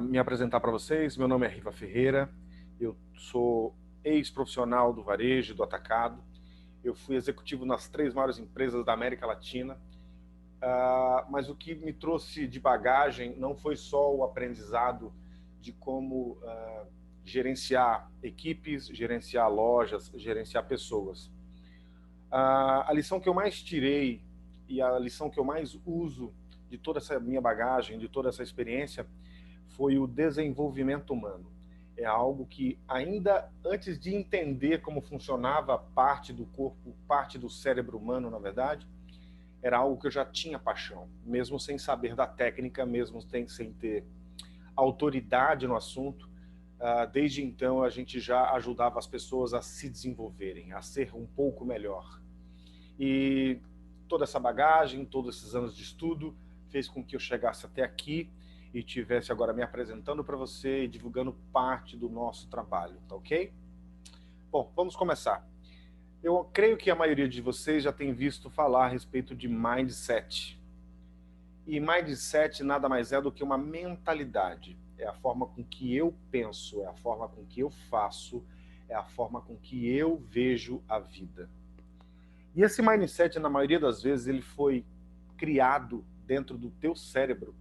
me apresentar para vocês. Meu nome é Riva Ferreira, eu sou ex-profissional do varejo, do atacado. Eu fui executivo nas 3 maiores empresas da América Latina, mas o que me trouxe de bagagem não foi só o aprendizado de como gerenciar equipes, gerenciar lojas, gerenciar pessoas. A lição que eu mais tirei e a lição que eu mais uso de toda essa minha bagagem, de toda essa experiência, foi o desenvolvimento humano. É algo que, ainda antes de entender como funcionava parte do corpo, parte do cérebro humano, na verdade, era algo que eu já tinha paixão, mesmo sem saber da técnica, mesmo sem ter autoridade no assunto. Desde então, a gente já ajudava as pessoas a se desenvolverem, a ser um pouco melhor. E toda essa bagagem, todos esses anos de estudo, fez com que eu chegasse até aqui e tivesse agora me apresentando para você e divulgando parte do nosso trabalho, tá ok? Bom, vamos começar. Eu creio que a maioria de vocês já tem visto falar a respeito de mindset. E mindset nada mais é do que uma mentalidade. É a forma com que eu penso, é a forma com que eu faço, é a forma com que eu vejo a vida. E esse mindset, na maioria das vezes, ele foi criado dentro do teu cérebro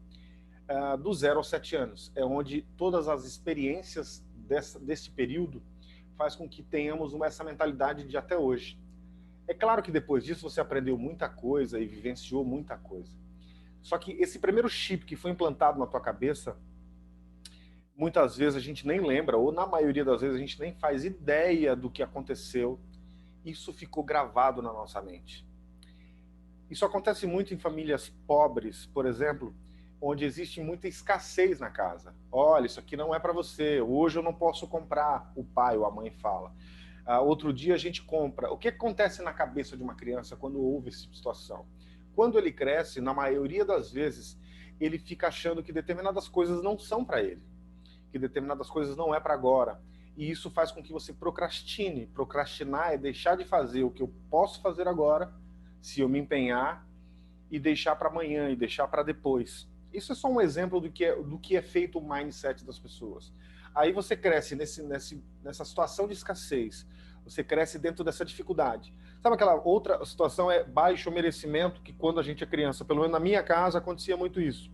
do 0 aos 7 anos. É onde todas as experiências desse período faz com que tenhamos essa mentalidade de até hoje. É claro que depois disso você aprendeu muita coisa e vivenciou muita coisa. Só que esse primeiro chip que foi implantado na tua cabeça, muitas vezes a gente nem lembra, ou na maioria das vezes a gente nem faz ideia do que aconteceu. Isso ficou gravado na nossa mente. Isso acontece muito em famílias pobres, por exemplo, onde existe muita escassez na casa. Olha, isso aqui não é para você, hoje eu não posso comprar, o pai ou a mãe fala. Outro dia a gente compra. O que acontece na cabeça de uma criança quando houve essa situação? Quando ele cresce, na maioria das vezes, ele fica achando que determinadas coisas não são para ele, que determinadas coisas não é para agora. E isso faz com que você procrastine. Procrastinar é deixar de fazer o que eu posso fazer agora, se eu me empenhar, e deixar para amanhã, e deixar para depois. Isso é só um exemplo do que é feito o mindset das pessoas. Aí você cresce nessa situação de escassez, você cresce dentro dessa dificuldade. Sabe aquela outra situação, é baixo merecimento, que quando a gente é criança, pelo menos na minha casa, acontecia muito isso.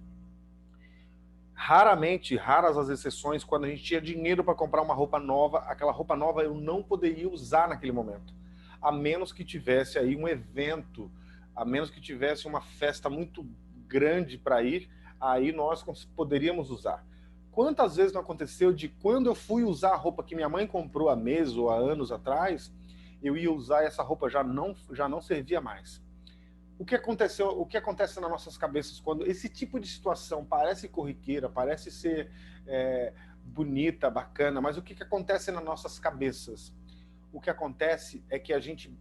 Raras as exceções, quando a gente tinha dinheiro para comprar uma roupa nova, aquela roupa nova eu não poderia usar naquele momento, a menos que tivesse aí um evento, a menos que tivesse uma festa muito grande para ir, aí nós poderíamos usar. Quantas vezes não aconteceu de quando eu fui usar a roupa que minha mãe comprou há meses ou há anos atrás, eu ia usar essa roupa, já não servia mais. O que acontece nas nossas cabeças quando esse tipo de situação parece corriqueira, parece ser bonita, bacana, mas o que acontece nas nossas cabeças? O que acontece é que a gente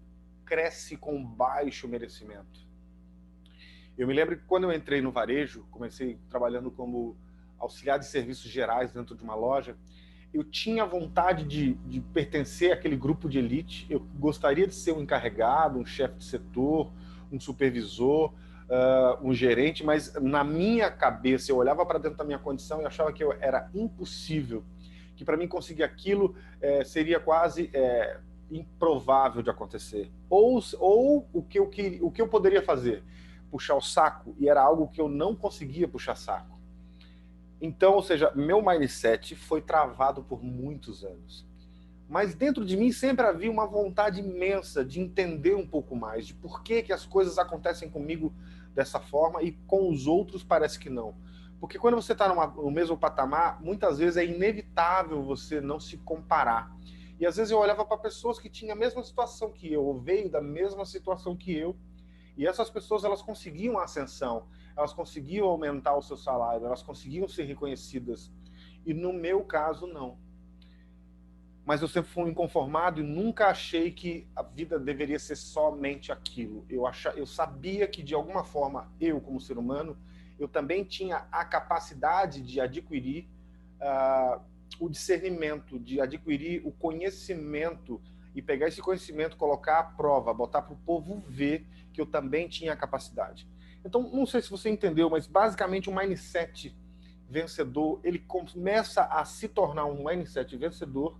cresce com baixo merecimento. Eu me lembro que quando eu entrei no varejo, comecei trabalhando como auxiliar de serviços gerais dentro de uma loja, eu tinha vontade de pertencer àquele grupo de elite, eu gostaria de ser um encarregado, um chefe de setor, um supervisor, um gerente, mas na minha cabeça, eu olhava para dentro da minha condição e achava que era impossível, que para mim conseguir aquilo seria quase improvável de acontecer. Ou o que eu poderia fazer? Puxar o saco, e era algo que eu não conseguia puxar saco. Então, ou seja, meu mindset foi travado por muitos anos. Mas dentro de mim sempre havia uma vontade imensa de entender um pouco mais, de por que as coisas acontecem comigo dessa forma e com os outros parece que não. Porque quando você está no mesmo patamar, muitas vezes é inevitável você não se comparar. E às vezes eu olhava para pessoas que tinham a mesma situação que eu, ou veio da mesma situação que eu, e essas pessoas, elas conseguiam a ascensão, elas conseguiam aumentar o seu salário, elas conseguiam ser reconhecidas. E no meu caso, não. Mas eu sempre fui inconformado e nunca achei que a vida deveria ser somente aquilo. Eu sabia que, de alguma forma, eu, como ser humano, eu também tinha a capacidade de adquirir o discernimento, de adquirir o conhecimento e pegar esse conhecimento, colocar à prova, botar para o povo ver que eu também tinha a capacidade. Então, não sei se você entendeu, mas basicamente o mindset vencedor, ele começa a se tornar um mindset vencedor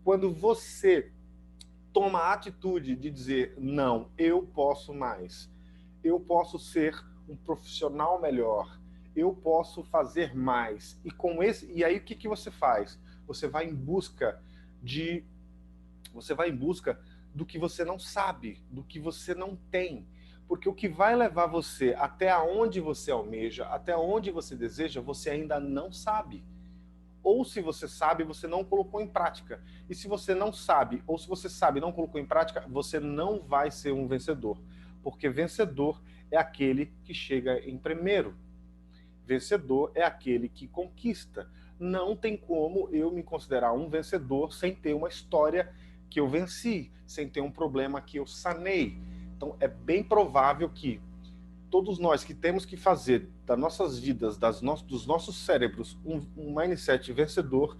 quando você toma a atitude de dizer, não, eu posso mais, eu posso ser um profissional melhor, eu posso fazer mais. E aí o que você faz? Você vai em busca do que você não sabe, do que você não tem. Porque o que vai levar você até onde você almeja, até onde você deseja, você ainda não sabe. Ou se você sabe, você não colocou em prática. E se você não sabe, ou se você sabe e não colocou em prática, você não vai ser um vencedor. Porque vencedor é aquele que chega em primeiro. Vencedor é aquele que conquista. Não tem como eu me considerar um vencedor sem ter uma história que eu venci, sem ter um problema que eu sanei. Então é bem provável que todos nós que temos que fazer das nossas vidas, dos nossos cérebros, um mindset vencedor,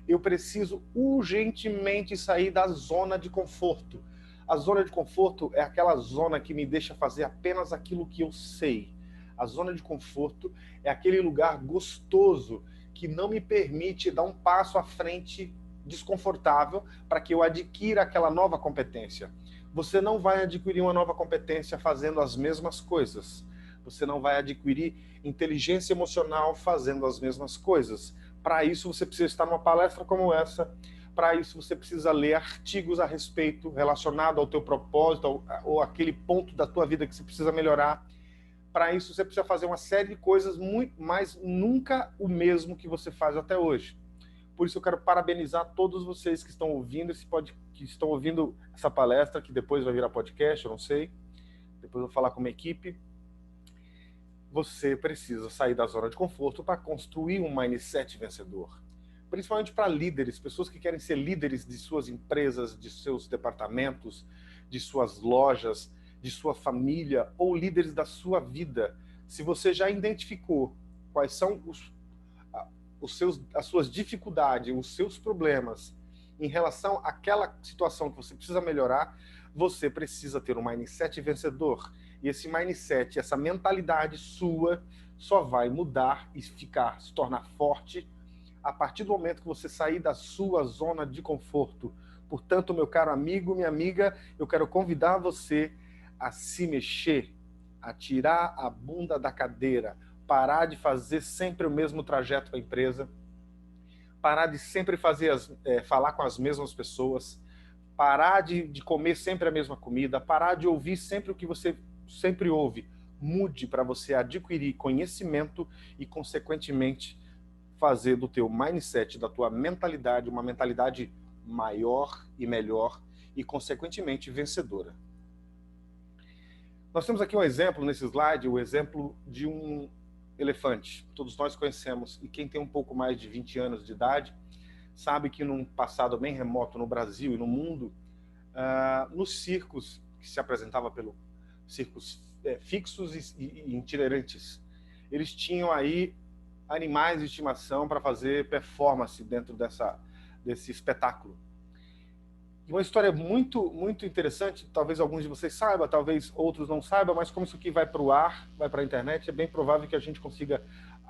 eu preciso urgentemente sair da zona de conforto. A zona de conforto é aquela zona que me deixa fazer apenas aquilo que eu sei. A zona de conforto é aquele lugar gostoso que não me permite dar um passo à frente desconfortável para que eu adquira aquela nova competência. Você não vai adquirir uma nova competência fazendo as mesmas coisas. Você não vai adquirir inteligência emocional fazendo as mesmas coisas. Para isso, você precisa estar numa palestra como essa. Para isso, você precisa ler artigos a respeito relacionado ao teu propósito ou aquele ponto da tua vida que você precisa melhorar. Para isso, você precisa fazer uma série de coisas, muito, mas nunca o mesmo que você faz até hoje. Por isso eu quero parabenizar todos vocês que estão ouvindo que estão ouvindo essa palestra, que depois vai virar podcast, eu não sei. Depois eu vou falar com uma equipe. Você precisa sair da zona de conforto para construir um mindset vencedor. Principalmente para líderes, pessoas que querem ser líderes de suas empresas, de seus departamentos, de suas lojas, de sua família ou líderes da sua vida. Se você já identificou quais são as suas dificuldades, os seus problemas em relação àquela situação que você precisa melhorar, você precisa ter um mindset vencedor. E esse mindset, essa mentalidade sua, só vai mudar e se tornar forte a partir do momento que você sair da sua zona de conforto. Portanto, meu caro amigo, minha amiga, eu quero convidar você a se mexer, a tirar a bunda da cadeira, parar de fazer sempre o mesmo trajeto para a empresa, parar de sempre falar com as mesmas pessoas, parar de comer sempre a mesma comida, parar de ouvir sempre o que você sempre ouve. Mude para você adquirir conhecimento e, consequentemente, fazer do teu mindset, da tua mentalidade, uma mentalidade maior e melhor e, consequentemente, vencedora. Nós temos aqui um exemplo nesse slide, o exemplo de um elefante. Todos nós conhecemos, e quem tem um pouco mais de 20 anos de idade sabe que num passado bem remoto no Brasil e no mundo, nos circos que se apresentava pelo circos fixos e itinerantes, eles tinham aí animais de estimação para fazer performance dentro desse espetáculo. E uma história muito, muito interessante, talvez alguns de vocês saibam, talvez outros não saibam, mas como isso aqui vai para o ar, vai para a internet, é bem provável que a gente consiga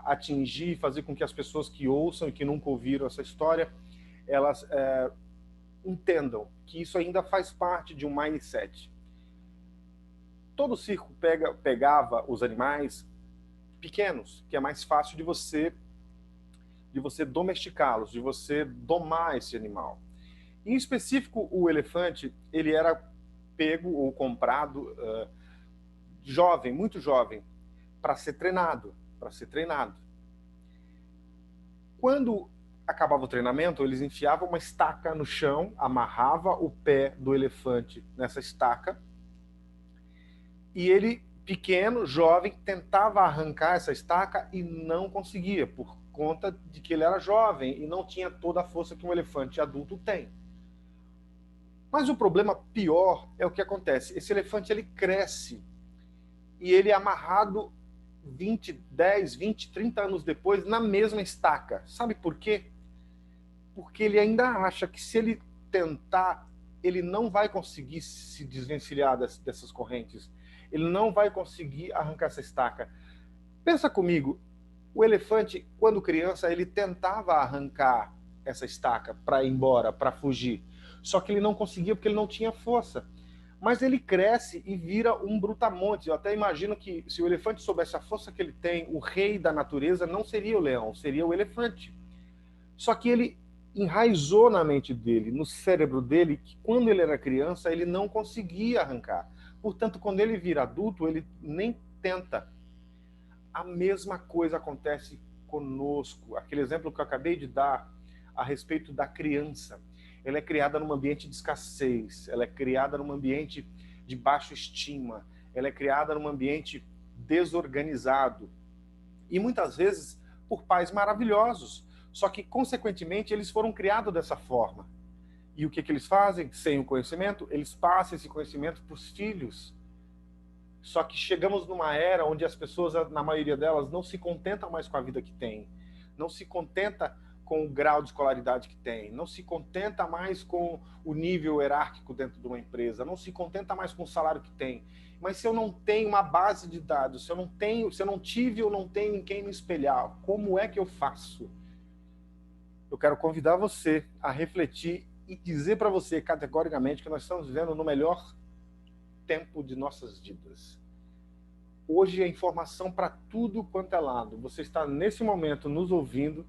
atingir, fazer com que as pessoas que ouçam e que nunca ouviram essa história, elas entendam que isso ainda faz parte de um mindset. Todo circo pegava os animais pequenos, que é mais fácil de você domesticá-los, de você domar esse animal. Em específico, o elefante, ele era pego ou comprado jovem, muito jovem, para ser treinado, Quando acabava o treinamento, eles enfiavam uma estaca no chão, amarrava o pé do elefante nessa estaca, e ele, pequeno, jovem, tentava arrancar essa estaca e não conseguia, por conta de que ele era jovem e não tinha toda a força que um elefante adulto tem. Mas o problema pior é o que acontece. Esse elefante, ele cresce e ele é amarrado 10, 20, 30 anos depois na mesma estaca. Sabe por quê? Porque ele ainda acha que se ele tentar, ele não vai conseguir se desvencilhar dessas correntes. Ele não vai conseguir arrancar essa estaca. Pensa comigo, O elefante, quando criança, ele tentava arrancar essa estaca para ir embora, para fugir. Só que ele não conseguia porque ele não tinha força. Mas ele cresce e vira um brutamontes. Eu até imagino que se o elefante soubesse a força que ele tem, o rei da natureza não seria o leão, seria o elefante. Só que ele enraizou na mente dele, no cérebro dele, que quando ele era criança, ele não conseguia arrancar. Portanto, quando ele vira adulto, ele nem tenta. A mesma coisa acontece conosco. Aquele exemplo que eu acabei de dar a respeito da criança. Ela é criada num ambiente de escassez, ela é criada num ambiente de baixa estima, ela é criada num ambiente desorganizado. E muitas vezes por pais maravilhosos. Só que, consequentemente, eles foram criados dessa forma. E o que eles fazem? Sem o conhecimento, eles passam esse conhecimento para os filhos. Só que chegamos numa era onde as pessoas, na maioria delas, não se contentam mais com a vida que têm, não se contenta com o grau de escolaridade que tem, não se contenta mais com o nível hierárquico dentro de uma empresa, não se contenta mais com o salário que tem. Mas se eu não tenho uma base de dados, se eu não tive ou não tenho em quem me espelhar, como é que eu faço? Eu quero convidar você a refletir e dizer para você categoricamente que nós estamos vivendo no melhor tempo de nossas vidas. Hoje é informação para tudo quanto é lado. Você está nesse momento nos ouvindo,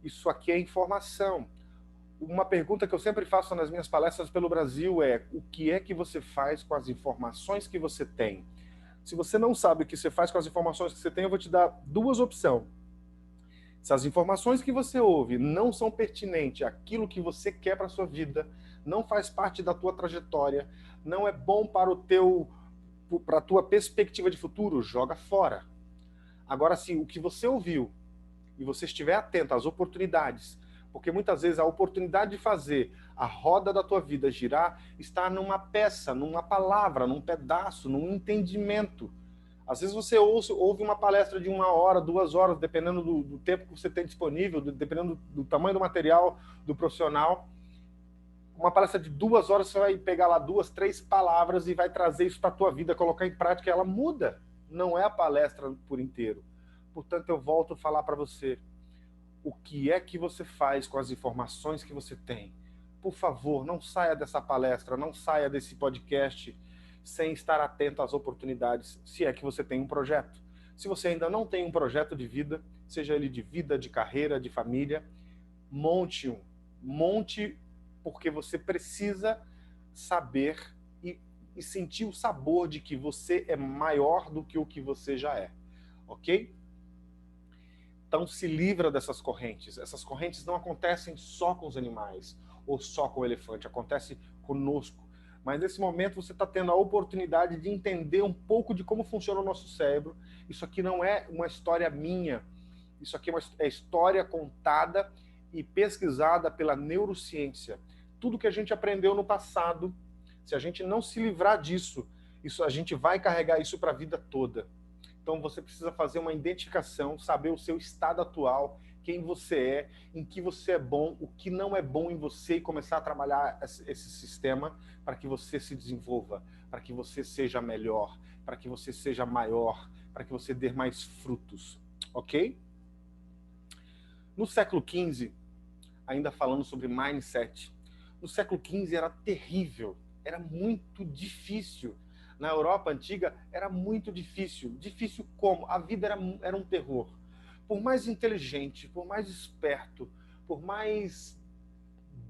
isso aqui é informação. Uma pergunta que eu sempre faço nas minhas palestras pelo Brasil é: o que é que você faz com as informações que você tem? Se você não sabe o que você faz com as informações que você tem, eu vou te dar duas opções. Se as informações que você ouve não são pertinentes àquilo que você quer para a sua vida, não faz parte da tua trajetória, não é bom para a tua perspectiva de futuro, joga fora. Agora, se o que você ouviu e você estiver atento às oportunidades, porque muitas vezes a oportunidade de fazer a roda da tua vida girar está numa peça, numa palavra, num pedaço, num entendimento. Às vezes você ouve uma palestra de 1 hora, 2 horas, dependendo do tempo que você tem disponível, dependendo do tamanho do material, do profissional. Uma palestra de 2 horas, você vai pegar lá 2, 3 palavras e vai trazer isso para a tua vida, colocar em prática, e ela muda. Não é a palestra por inteiro. Portanto, eu volto a falar para você. O que é que você faz com as informações que você tem? Por favor, não saia dessa palestra, não saia desse podcast sem estar atento às oportunidades, se é que você tem um projeto. Se você ainda não tem um projeto de vida, seja ele de vida, de carreira, de família, monte um. Monte porque você precisa saber e sentir o sabor de que você é maior do que o que você já é. Ok? Então se livra dessas correntes. Essas correntes não acontecem só com os animais ou só com o elefante, acontece conosco. Mas nesse momento você está tendo a oportunidade de entender um pouco de como funciona o nosso cérebro. Isso aqui não é uma história minha. Isso aqui é história contada e pesquisada pela neurociência. Tudo que a gente aprendeu no passado, se a gente não se livrar disso, a gente vai carregar isso para a vida toda. Então você precisa fazer uma identificação, saber o seu estado atual, quem você é, em que você é bom, o que não é bom em você e começar a trabalhar esse sistema para que você se desenvolva, para que você seja melhor, para que você seja maior, para que você dê mais frutos, ok? No século XV, ainda falando sobre mindset, no século XV era terrível, era muito difícil. Na Europa antiga era muito difícil. Difícil como? A vida era um terror. Por mais inteligente, por mais esperto, por mais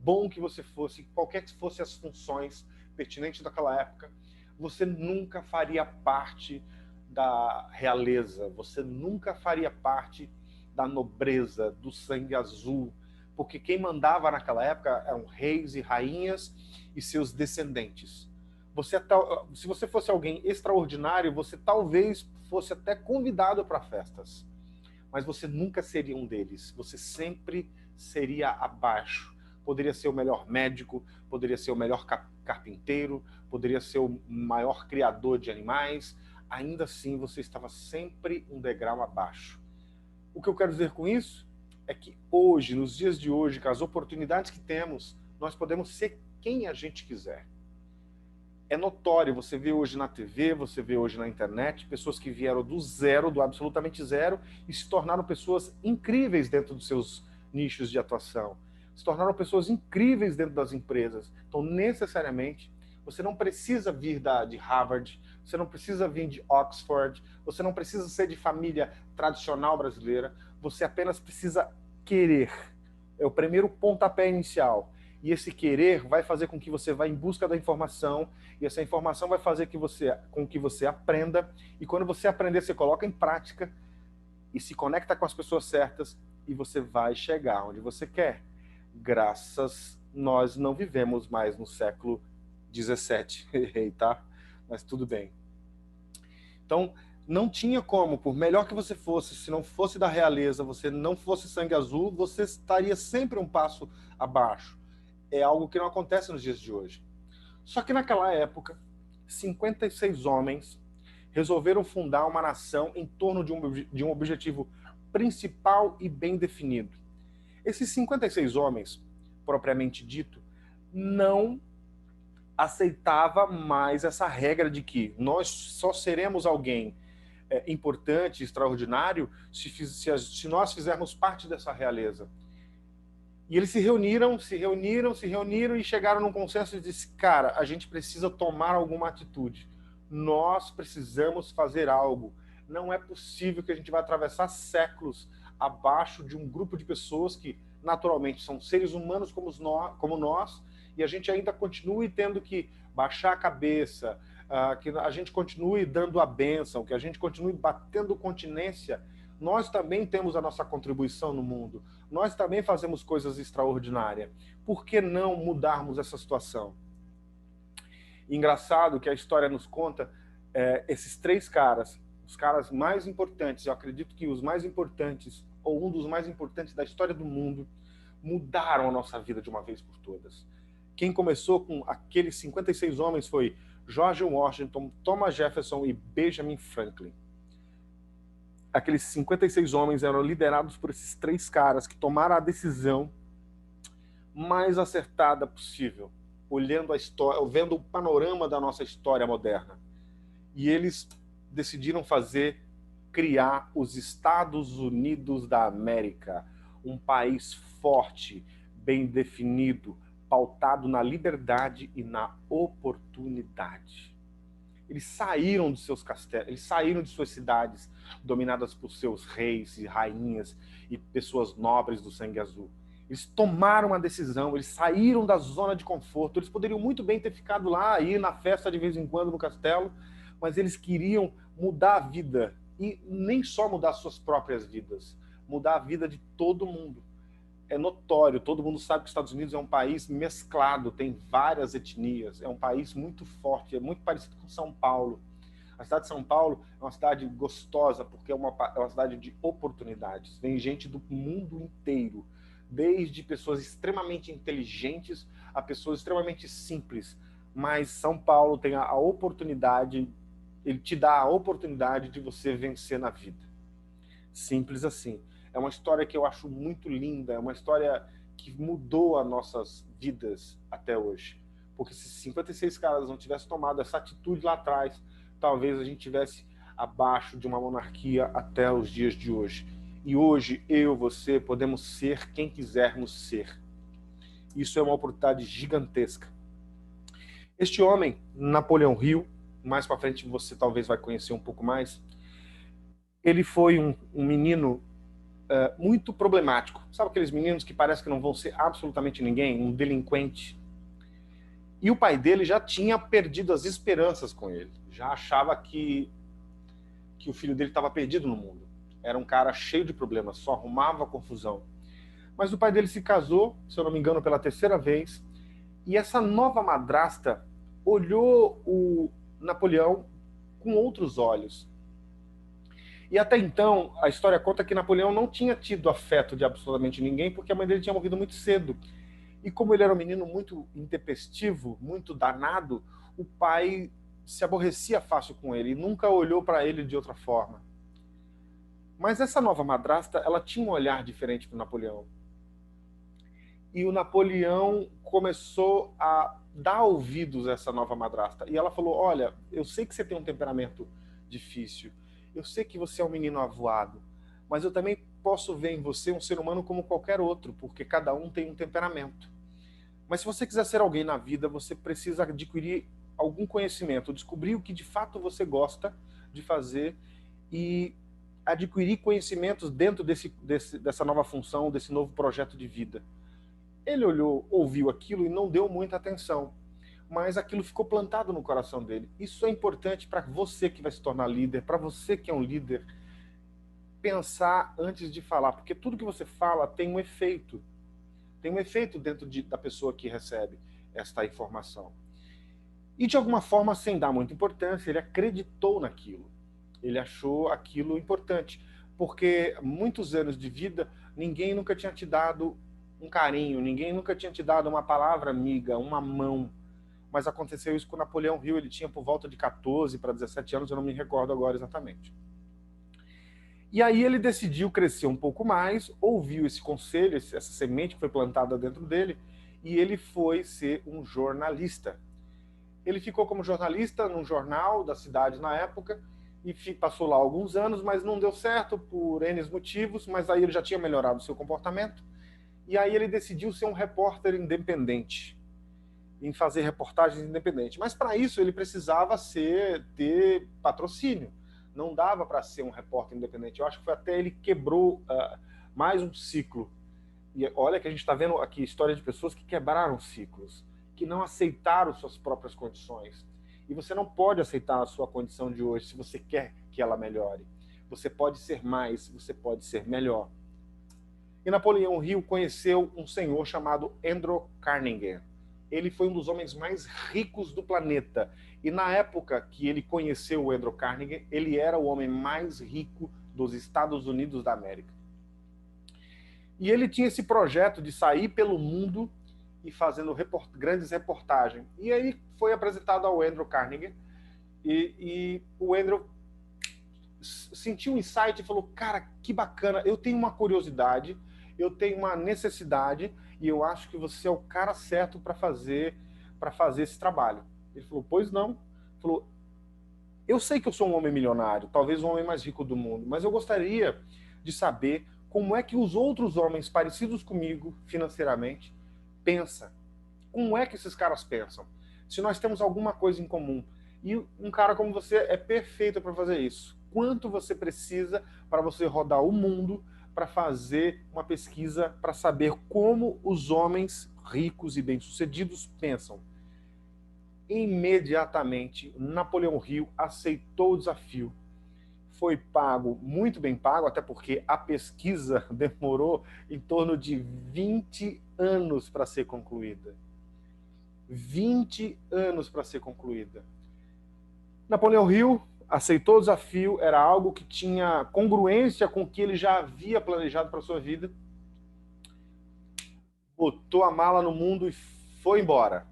bom que você fosse, qualquer que fossem as funções pertinentes daquela época, você nunca faria parte da realeza, você nunca faria parte da nobreza, do sangue azul, porque quem mandava naquela época eram reis e rainhas e seus descendentes. Se você fosse alguém extraordinário, você talvez fosse até convidado para festas, mas você nunca seria um deles, você sempre seria abaixo. Poderia ser o melhor médico, poderia ser o melhor carpinteiro, poderia ser o maior criador de animais, ainda assim você estava sempre um degrau abaixo. O que eu quero dizer com isso é que hoje, nos dias de hoje, com as oportunidades que temos, nós podemos ser quem a gente quiser. É notório, você vê hoje na TV, você vê hoje na internet, pessoas que vieram do zero, do absolutamente zero, e se tornaram pessoas incríveis dentro dos seus nichos de atuação. Se tornaram pessoas incríveis dentro das empresas. Então, necessariamente, você não precisa vir de Harvard, você não precisa vir de Oxford, você não precisa ser de família tradicional brasileira, você apenas precisa querer. É o primeiro pontapé inicial. E esse querer vai fazer com que você vá em busca da informação, e essa informação vai fazer com que você aprenda, e quando você aprender, você coloca em prática, e se conecta com as pessoas certas, e você vai chegar onde você quer. Nós não vivemos mais no século 17, tá? Mas tudo bem. Então, não tinha como, por melhor que você fosse, se não fosse da realeza, você não fosse sangue azul, você estaria sempre um passo abaixo. É algo que não acontece nos dias de hoje. Só que naquela época, 56 homens resolveram fundar uma nação em torno de um objetivo principal e bem definido. Esses 56 homens, propriamente dito, não aceitava mais essa regra de que nós só seremos alguém importante, extraordinário, se nós fizermos parte dessa realeza. E eles se reuniram e chegaram num consenso e disse, cara, a gente precisa tomar alguma atitude. Nós precisamos fazer algo. Não é possível que a gente vai atravessar séculos abaixo de um grupo de pessoas que, naturalmente, são seres humanos como nós, e a gente ainda continue tendo que baixar a cabeça, que a gente continue dando a bênção, que a gente continue batendo continência. Nós também temos a nossa contribuição no mundo. Nós também fazemos coisas extraordinárias. Por que não mudarmos essa situação? Engraçado que a história nos conta esses três caras, os caras mais importantes, eu acredito que os mais importantes, ou um dos mais importantes da história do mundo, mudaram a nossa vida de uma vez por todas. Quem começou com aqueles 56 homens foi George Washington, Thomas Jefferson e Benjamin Franklin. Aqueles 56 homens eram liderados por esses três caras que tomaram a decisão mais acertada possível, olhando a história, vendo o panorama da nossa história moderna. E eles decidiram criar os Estados Unidos da América, um país forte, bem definido, pautado na liberdade e na oportunidade. Eles saíram dos seus castelos, eles saíram de suas cidades dominadas por seus reis e rainhas e pessoas nobres do sangue azul. Eles tomaram uma decisão, eles saíram da zona de conforto. Eles poderiam muito bem ter ficado lá, ir na festa de vez em quando no castelo, mas eles queriam mudar a vida, e nem só mudar suas próprias vidas, mudar a vida de todo mundo. É notório, todo mundo sabe que os Estados Unidos é um país mesclado, tem várias etnias, é um país muito forte, é muito parecido com São Paulo. A cidade de São Paulo é uma cidade gostosa, porque é uma cidade de oportunidades. Vem gente do mundo inteiro, desde pessoas extremamente inteligentes a pessoas extremamente simples. Mas São Paulo tem a oportunidade, ele te dá a oportunidade de você vencer na vida. Simples assim. É uma história que eu acho muito linda, é uma história que mudou as nossas vidas até hoje. Porque se 56 caras não tivessem tomado essa atitude lá atrás, talvez a gente tivesse abaixo de uma monarquia até os dias de hoje. E hoje, eu, você, podemos ser quem quisermos ser. Isso é uma oportunidade gigantesca. Este homem, Napoleão Hill, mais para frente você talvez vai conhecer um pouco mais, ele foi um menino muito problemático. Sabe aqueles meninos que parece que não vão ser absolutamente ninguém? Um delinquente. E o pai dele já tinha perdido as esperanças com ele. Já achava que o filho dele estava perdido no mundo. Era um cara cheio de problemas, só arrumava confusão. Mas o pai dele se casou, se eu não me engano, pela terceira vez. E essa nova madrasta olhou o Napoleão com outros olhos. E até então, a história conta que Napoleão não tinha tido afeto de absolutamente ninguém, porque a mãe dele tinha morrido muito cedo. E como ele era um menino muito intempestivo, muito danado, o pai se aborrecia fácil com ele e nunca olhou para ele de outra forma. Mas essa nova madrasta, ela tinha um olhar diferente para Napoleão. e o Napoleão começou a dar ouvidos a essa nova madrasta. E ela falou, olha, eu sei que você tem um temperamento difícil, eu sei que você é um menino avoado, mas eu também posso ver em você um ser humano como qualquer outro, porque cada um tem um temperamento. Mas se você quiser ser alguém na vida, você precisa adquirir algum conhecimento, descobrir o que de fato você gosta de fazer e adquirir conhecimentos dentro dessa nova função, desse novo projeto de vida. Ele olhou, ouviu aquilo e não deu muita atenção, mas aquilo ficou plantado no coração dele. Isso é importante para você que vai se tornar líder, para você que é um líder, pensar antes de falar, porque tudo que você fala tem um efeito. Tem um efeito dentro da pessoa que recebe esta informação. E de alguma forma, sem dar muita importância, ele acreditou naquilo. Ele achou aquilo importante, porque muitos anos de vida, ninguém nunca tinha te dado um carinho, ninguém nunca tinha te dado uma palavra amiga, uma mão. Mas aconteceu isso com Napoleão Hill, ele tinha por volta de 14 para 17 anos, eu não me recordo agora exatamente. E aí ele decidiu crescer um pouco mais, ouviu esse conselho, essa semente que foi plantada dentro dele, e ele foi ser um jornalista. Ele ficou como jornalista num jornal da cidade na época, e passou lá alguns anos, mas não deu certo por N motivos, mas aí ele já tinha melhorado o seu comportamento, e aí ele decidiu ser um repórter independente, em fazer reportagens independentes. Mas para isso ele precisava ter patrocínio. Não dava para ser um repórter independente. Eu acho que foi até ele quebrou mais um ciclo. E olha que a gente está vendo aqui história de pessoas que quebraram ciclos, que não aceitaram suas próprias condições. E você não pode aceitar a sua condição de hoje se você quer que ela melhore. Você pode ser mais, você pode ser melhor. E Napoleão Hill conheceu um senhor chamado Andrew Carnegie. Ele foi um dos homens mais ricos do planeta. E na época que ele conheceu o Andrew Carnegie, ele era o homem mais rico dos Estados Unidos da América. E ele tinha esse projeto de sair pelo mundo e fazendo grandes reportagens. E aí foi apresentado ao Andrew Carnegie, e o Andrew sentiu um insight e falou, cara, que bacana, eu tenho uma curiosidade, eu tenho uma necessidade, e eu acho que você é o cara certo para fazer esse trabalho. Ele falou, pois não. Ele falou, eu sei que eu sou um homem milionário, talvez o homem mais rico do mundo, mas eu gostaria de saber como é que os outros homens parecidos comigo financeiramente pensam. Como é que esses caras pensam? Se nós temos alguma coisa em comum. E um cara como você é perfeito para fazer isso. Quanto você precisa para você rodar o mundo para fazer uma pesquisa para saber como os homens ricos e bem-sucedidos pensam? Imediatamente, Napoleão Hill aceitou o desafio. Foi pago, muito bem pago, até porque a pesquisa demorou em torno de 20 anos para ser concluída. 20 anos para ser concluída. Napoleão Hill aceitou o desafio, era algo que tinha congruência com o que ele já havia planejado para a sua vida, botou a mala no mundo e foi embora.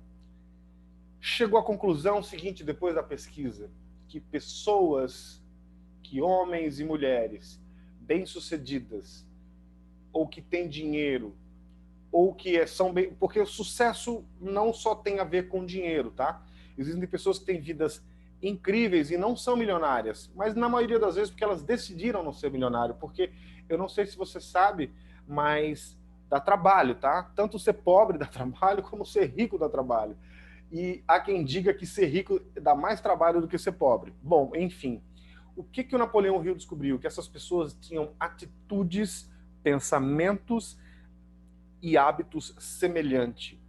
Chegou à conclusão seguinte, depois da pesquisa, que pessoas, que homens e mulheres bem-sucedidas, ou que têm dinheiro, ou que são bem... Porque o sucesso não só tem a ver com dinheiro, tá? Existem pessoas que têm vidas incríveis e não são milionárias, mas na maioria das vezes porque elas decidiram não ser milionário, porque eu não sei se você sabe, mas dá trabalho, tá? Tanto ser pobre dá trabalho, como ser rico dá trabalho. E há quem diga que ser rico dá mais trabalho do que ser pobre. Bom, enfim. O que o Napoleão Hill descobriu? Que essas pessoas tinham atitudes, pensamentos e hábitos semelhantes.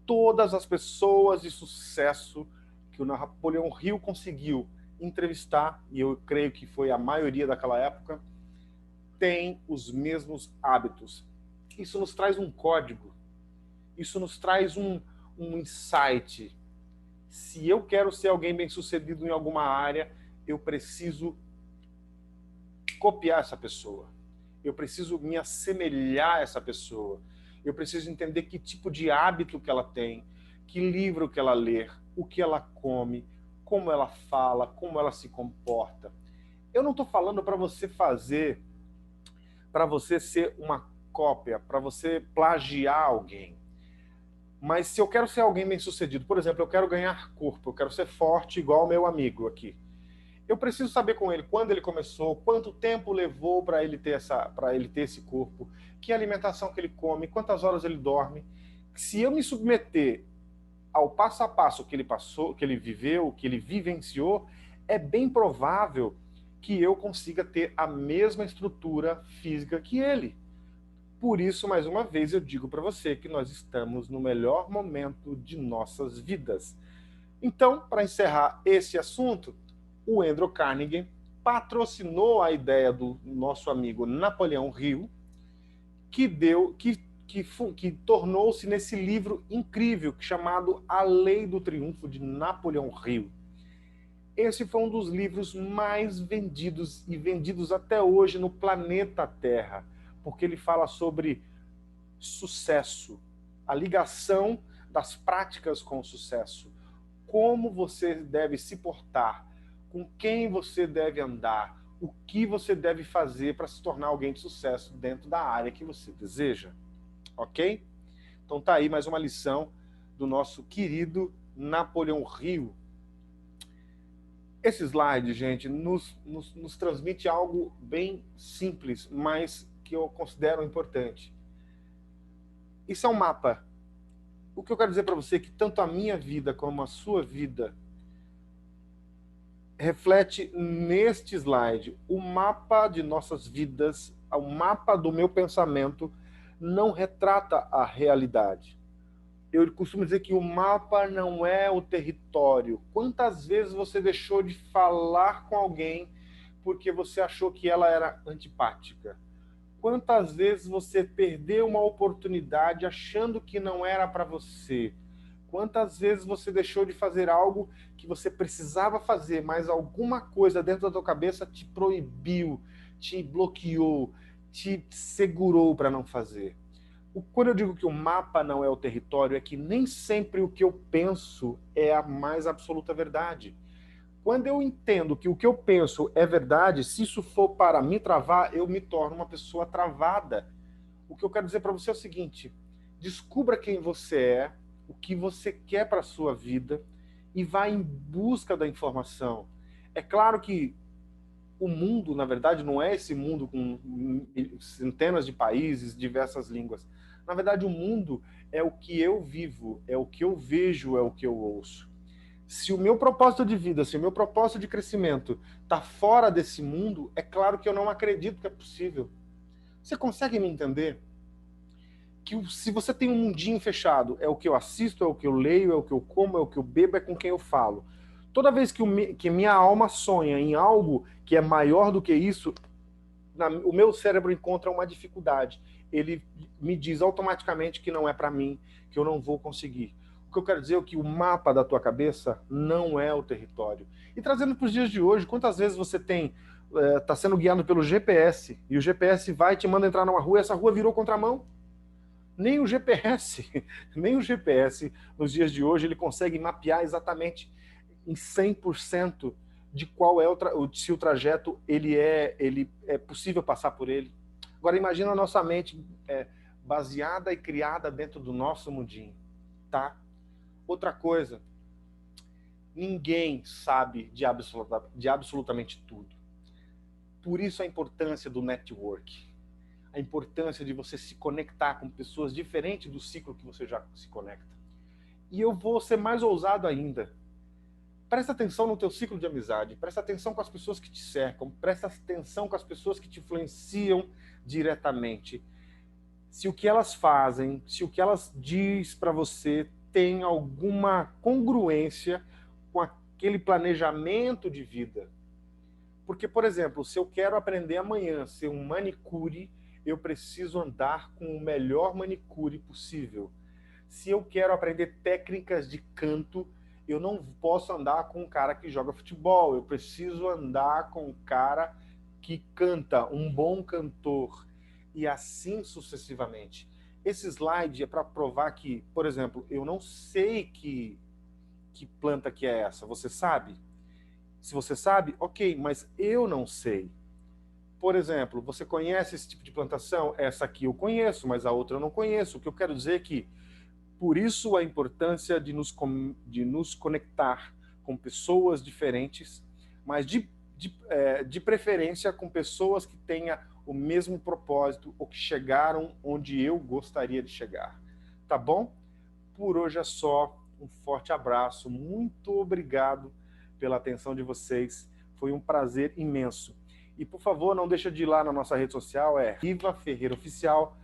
Todas as pessoas de sucesso que o Napoleão Hill conseguiu entrevistar, e eu creio que foi a maioria daquela época, têm os mesmos hábitos. Isso nos traz um código, isso nos traz um insight. Se eu quero ser alguém bem-sucedido em alguma área, eu preciso copiar essa pessoa. Eu preciso me assemelhar a essa pessoa. Eu preciso entender que tipo de hábito que ela tem, que livro que ela lê, o que ela come, como ela fala, como ela se comporta. Eu não estou falando para você ser uma cópia, para você plagiar alguém. Mas se eu quero ser alguém bem-sucedido, por exemplo, eu quero ganhar corpo, eu quero ser forte igual o meu amigo aqui. Eu preciso saber com ele quando ele começou, quanto tempo levou para ele ter esse corpo, que alimentação que ele come, quantas horas ele dorme. Se eu me submeter ao passo a passo que ele passou, que ele viveu, que ele vivenciou, é bem provável que eu consiga ter a mesma estrutura física que ele. Por isso, mais uma vez, eu digo para você que nós estamos no melhor momento de nossas vidas. Então, para encerrar esse assunto, o Andrew Carnegie patrocinou a ideia do nosso amigo Napoleão Hill, que tornou-se nesse livro incrível chamado A Lei do Triunfo de Napoleão Hill. Esse foi um dos livros mais vendidos e vendidos até hoje no planeta Terra, porque ele fala sobre sucesso, a ligação das práticas com o sucesso, como você deve se portar, com quem você deve andar, o que você deve fazer para se tornar alguém de sucesso dentro da área que você deseja. Ok? Então tá aí mais uma lição do nosso querido Napoleão Hill. Esse slide, gente, nos transmite algo bem simples, mas que eu considero importante. Isso é um mapa. O que eu quero dizer para você é que tanto a minha vida como a sua vida reflete neste slide. O mapa de nossas vidas, o mapa do meu pensamento, não retrata a realidade. Eu costumo dizer que o mapa não é o território. Quantas vezes você deixou de falar com alguém porque você achou que ela era antipática? Quantas vezes você perdeu uma oportunidade achando que não era para você? Quantas vezes você deixou de fazer algo que você precisava fazer, mas alguma coisa dentro da tua cabeça te proibiu, te bloqueou, te segurou para não fazer? Quando eu digo que o mapa não é o território, é que nem sempre o que eu penso é a mais absoluta verdade. Quando eu entendo que o que eu penso é verdade, se isso for para me travar, eu me torno uma pessoa travada. O que eu quero dizer para você é o seguinte: descubra quem você é, o que você quer para a sua vida e vá em busca da informação. É claro que o mundo, na verdade, não é esse mundo com centenas de países, diversas línguas. Na verdade, o mundo é o que eu vivo, é o que eu vejo, é o que eu ouço. Se o meu propósito de vida, se o meu propósito de crescimento está fora desse mundo, é claro que eu não acredito que é possível. Você consegue me entender? Que se você tem um mundinho fechado, é o que eu assisto, é o que eu leio, é o que eu como, é o que eu bebo, é com quem eu falo. Toda vez que minha alma sonha em algo que é maior do que isso, o meu cérebro encontra uma dificuldade. Ele me diz automaticamente que não é para mim, que eu não vou conseguir. O que eu quero dizer é que o mapa da tua cabeça não é o território. E trazendo para os dias de hoje, quantas vezes você está sendo guiado pelo GPS, e o GPS vai e te manda entrar numa rua, e essa rua virou contramão? Nem o GPS, nem o GPS, nos dias de hoje, ele consegue mapear exatamente em 100% de qual é se o trajeto ele é possível passar por ele. Agora imagina a nossa mente baseada e criada dentro do nosso mundinho, tá? Outra coisa, ninguém sabe de absolutamente tudo. Por isso a importância do network, a importância de você se conectar com pessoas diferentes do ciclo que você já se conecta. E eu vou ser mais ousado ainda. Presta atenção no teu ciclo de amizade, presta atenção com as pessoas que te cercam, presta atenção com as pessoas que te influenciam diretamente. Se o que elas fazem, se o que elas diz para você tem alguma congruência com aquele planejamento de vida. Porque, por exemplo, se eu quero aprender amanhã a ser um manicure, eu preciso andar com o melhor manicure possível. Se eu quero aprender técnicas de canto, eu não posso andar com um cara que joga futebol, eu preciso andar com um cara que canta, um bom cantor, e assim sucessivamente. Esse slide é para provar que, por exemplo, eu não sei que planta que é essa, você sabe? Se você sabe, ok, mas eu não sei. Por exemplo, você conhece esse tipo de plantação? Essa aqui eu conheço, mas a outra eu não conheço. O que eu quero dizer é que, por isso a importância de nos conectar com pessoas diferentes, mas de preferência com pessoas que tenham o mesmo propósito ou que chegaram onde eu gostaria de chegar. Tá bom? Por hoje é só. Um forte abraço. Muito obrigado pela atenção de vocês. Foi um prazer imenso. E, por favor, não deixa de ir lá na nossa rede social, é Riva Ferreira Oficial.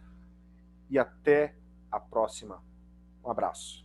E até a próxima. Um abraço.